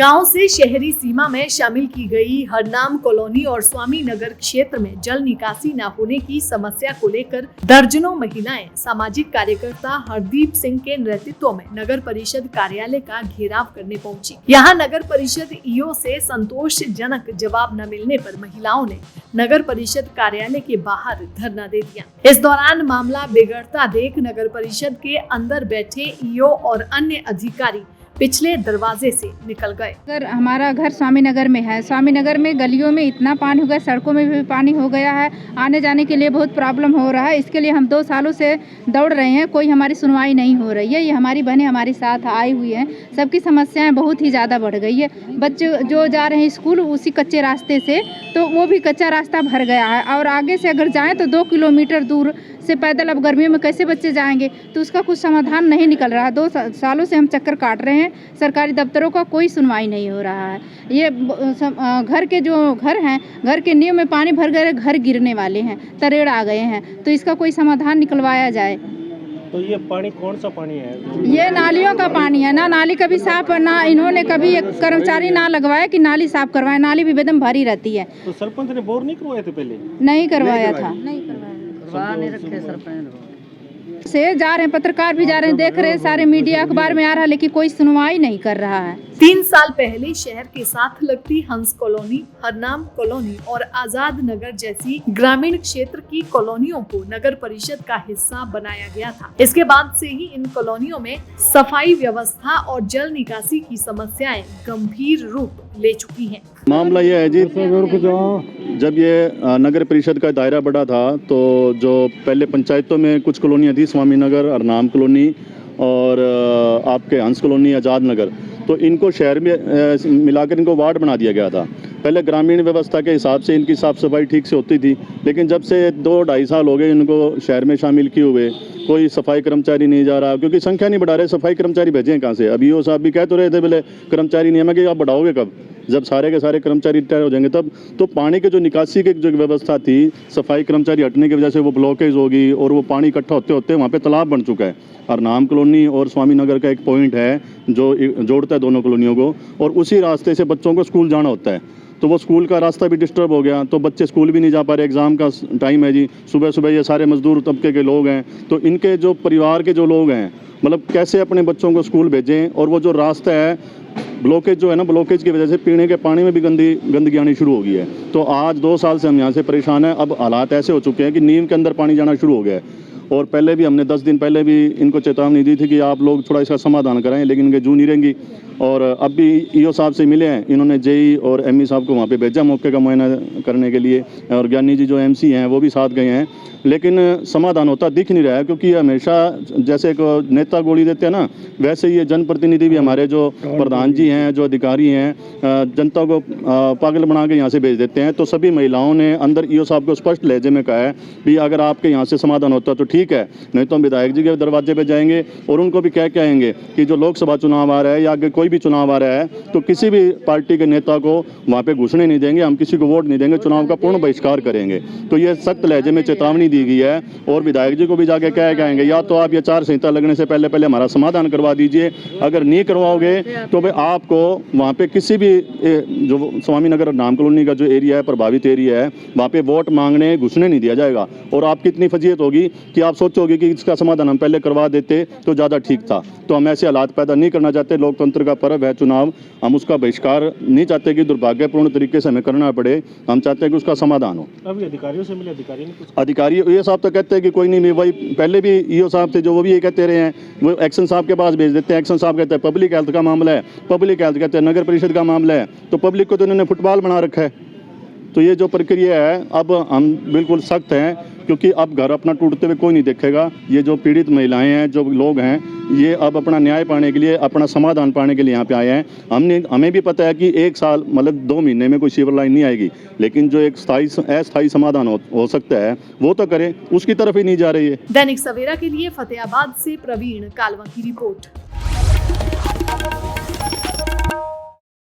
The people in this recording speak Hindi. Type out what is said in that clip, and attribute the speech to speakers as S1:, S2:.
S1: गांव से शहरी सीमा में शामिल की गई हरनाम कॉलोनी और स्वामी नगर क्षेत्र में जल निकासी न होने की समस्या को लेकर दर्जनों महिलाएं सामाजिक कार्यकर्ता हरदीप सिंह के नेतृत्व में नगर परिषद कार्यालय का घेराव करने पहुंची। यहां नगर परिषद ईओ से संतोषजनक जवाब न मिलने पर महिलाओं ने नगर परिषद कार्यालय के बाहर धरना दे दिया। इस दौरान मामला बिगड़ता देख नगर परिषद के अंदर बैठे ईओ और अन्य अधिकारी पिछले दरवाजे से निकल गए।
S2: अगर हमारा घर स्वामी नगर में है, स्वामी नगर में गलियों में इतना पानी हो गया, सड़कों में भी पानी हो गया है, आने जाने के लिए बहुत प्रॉब्लम हो रहा है। इसके लिए हम 2 सालों से दौड़ रहे हैं, कोई हमारी सुनवाई नहीं हो रही है। ये हमारी बहनें हमारे साथ आई हुई हैं, सबकी समस्याएं बहुत ही ज़्यादा बढ़ गई है। बच्चे जो जा रहे हैं स्कूल उसी कच्चे रास्ते से, तो वो भी कच्चा रास्ता भर गया है और आगे से अगर जाएँ तो 2 किलोमीटर दूर से पैदल अब गर्मियों में कैसे बच्चे जाएंगे, तो उसका कुछ समाधान नहीं निकल रहा। 2 सालों से हम चक्कर काट रहे हैं, सरकारी दफ्तरों का कोई सुनवाई नहीं हो रहा है। ये घर के जो घर हैं, घर के नींव में पानी भर गए, घर गिरने वाले हैं, तरेड़ आ गए हैं, तो इसका कोई समाधान निकलवाया जाए।
S3: तो ये पानी कौन सा पानी है?
S2: ये नालियों का पानी है, ना नाली कभी साफ, ना इन्होंने कभी एक कर्मचारी ना लगवाया कि नाली साफ करवाए। नाली भी बेदम भरी रहती है।
S3: तो सरपंच ने बोर नहीं करवाए थे पहले?
S2: नहीं करवाया था, से जा रहे हैं, पत्रकार भी जा रहे हैं, देख रहे हैं, सारे मीडिया अखबार में आ रहा है, लेकिन कोई सुनवाई नहीं कर रहा है।
S1: 3 साल पहले शहर के साथ लगती हंस कॉलोनी, हरनाम कॉलोनी और आजाद नगर जैसी ग्रामीण क्षेत्र की कॉलोनियों को नगर परिषद का हिस्सा बनाया गया था। इसके बाद से ही इन कॉलोनियों में सफाई व्यवस्था और जल निकासी की समस्याएं गंभीर रूप ले चुकी हैं।
S4: मामला यह है जी, जब ये नगर परिषद का दायरा बढ़ा था तो जो पहले पंचायतों में कुछ कॉलोनियाँ थी, स्वामी नगर, हरनाम कॉलोनी और आपके हंस कॉलोनी, आजाद नगर, तो इनको शहर में मिलाकर इनको वार्ड बना दिया गया था। पहले ग्रामीण व्यवस्था के हिसाब से इनकी साफ़ सफाई ठीक से होती थी, लेकिन जब से 2-2.5 साल हो गए इनको शहर में शामिल किए हुए, कोई सफाई कर्मचारी नहीं जा रहा, क्योंकि संख्या नहीं बढ़ा रहे। सफाई कर्मचारी भेजें कहाँ से? अभी वो साहब भी कह तो रहे थे बोले कर्मचारी नहीं है, मैं कि आप बढ़ाओगे कब? जब सारे के सारे कर्मचारी रिटायर हो जाएंगे तब। तो पानी के जो निकासी की जो व्यवस्था थी, सफाई कर्मचारी हटने की वजह से वो ब्लॉकेज होगी और वो पानी इकट्ठा होते होते वहाँ पे तालाब बन चुका है। हरनाम कॉलोनी और स्वामी नगर का एक पॉइंट है जो जोड़ता है दोनों कॉलोनियों को, और उसी रास्ते से बच्चों को स्कूल जाना होता है। तो वो स्कूल का रास्ता भी डिस्टर्ब हो गया, तो बच्चे स्कूल भी नहीं जा पा रहे। एग्ज़ाम का टाइम है जी, सुबह सुबह ये सारे मजदूर तबके के लोग हैं, तो इनके जो परिवार के जो लोग हैं, मतलब कैसे अपने बच्चों को स्कूल भेजें। और वो जो रास्ता है, ब्लॉकेज जो है ना, ब्लॉकेज की वजह से पीने के पानी में भी गंदगी आनी शुरू हो गई है। तो आज 2 साल से हम यहाँ से परेशान हैं। अब हालात ऐसे हो चुके हैं कि नींव के अंदर पानी जाना शुरू हो गया है। और पहले भी हमने 10 दिन पहले भी इनको चेतावनी दी थी कि आप लोग थोड़ा इसका समाधान कराएं, लेकिन इनके जू नहीं रहेंगी। और अब भी ईओ साहब से मिले हैं, इन्होंने जेई और एमई साहब को वहाँ पे भेजा मौके का मुआयना करने के लिए, और ज्ञानी जी जो एमसी हैं वो भी साथ गए हैं, लेकिन समाधान होता दिख नहीं रहा है। क्योंकि हमेशा जैसे एक नेता गोली देते हैं ना, वैसे ये जनप्रतिनिधि भी हमारे जो प्रधान जी हैं, जो अधिकारी हैं, जनता को पागल बना के यहाँ से भेज देते हैं। तो सभी महिलाओं ने अंदर ईओ साहब को स्पष्ट लहजे में कहा है कि अगर आपके यहाँ से समाधान होता तो ठीक है, नहीं तो हम विधायक जी के दरवाजे पर जाएंगे और उनको भी कह के आएंगे कि जो लोकसभा चुनाव आ रहा है या आगे कोई भी चुनाव आ रहा है, तो किसी भी पार्टी के नेता को वहाँ पे घुसने नहीं देंगे, हम किसी को वोट नहीं देंगे, चुनाव का पूर्ण बहिष्कार करेंगे। तो ये सख्त लहजे में चेतावनी दी गई है। और विधायक जी को भी जाके कह के आएंगे, या तो आप ये आचार संहिता लगने से पहले पहले हमारा समाधान करवा दीजिए, अगर नहीं करवाओगे तो भाई आपको वहाँ पे किसी भी जो स्वामी नगर नाम कॉलोनी का जो एरिया है, प्रभावित एरिया है, वहाँ पे वोट मांगने घुसने नहीं दिया जाएगा। और आपकी इतनी फजीयत होगी कि आप सोचोगे कि इसका समाधान हम पहले करवा देते तो ज़्यादा ठीक था। तो हम ऐसे हालात पैदा नहीं करना चाहते। लोकतंत्र का पर्व है चुनाव, हम उसका बहिष्कार नहीं चाहते कि दुर्भाग्यपूर्ण तरीके से हमें करना पड़े। हम चाहते हैं कि उसका समाधान हो।
S3: अभी अधिकारियों से मिले,
S4: अधिकारी ये साहब तो कहते हैं कि कोई नहीं, वही पहले भी ईओ साहब थे जो वो भी ये कहते रहे हैं, वो एक्शन साहब के पास भेज देते हैं। एक्शन साहब कहते हैं पब्लिक हेल्थ का मामला है, पब्लिक हेल्थ कहते हैं नगर परिषद का मामला है। तो पब्लिक को तो इन्होंने फुटबॉल बना रखा है। तो ये जो प्रक्रिया है, अब हम बिल्कुल सख्त हैं, क्योंकि अब घर अपना टूटते हुए कोई नहीं देखेगा। ये जो पीड़ित महिलाएं हैं, जो लोग हैं, ये अब अपना न्याय पाने के लिए, अपना समाधान पाने के लिए यहाँ पे आए हैं। हमें भी पता है कि 1 साल मतलब 2 महीने में कोई सीवर लाइन नहीं आएगी, लेकिन जो एक अस्थायी समाधान हो सकता है वो तो करें, उसकी तरफ ही नहीं जा रही है।
S1: दैनिक सवेरा के लिए फतेहाबाद से प्रवीण कालवा की रिपोर्ट।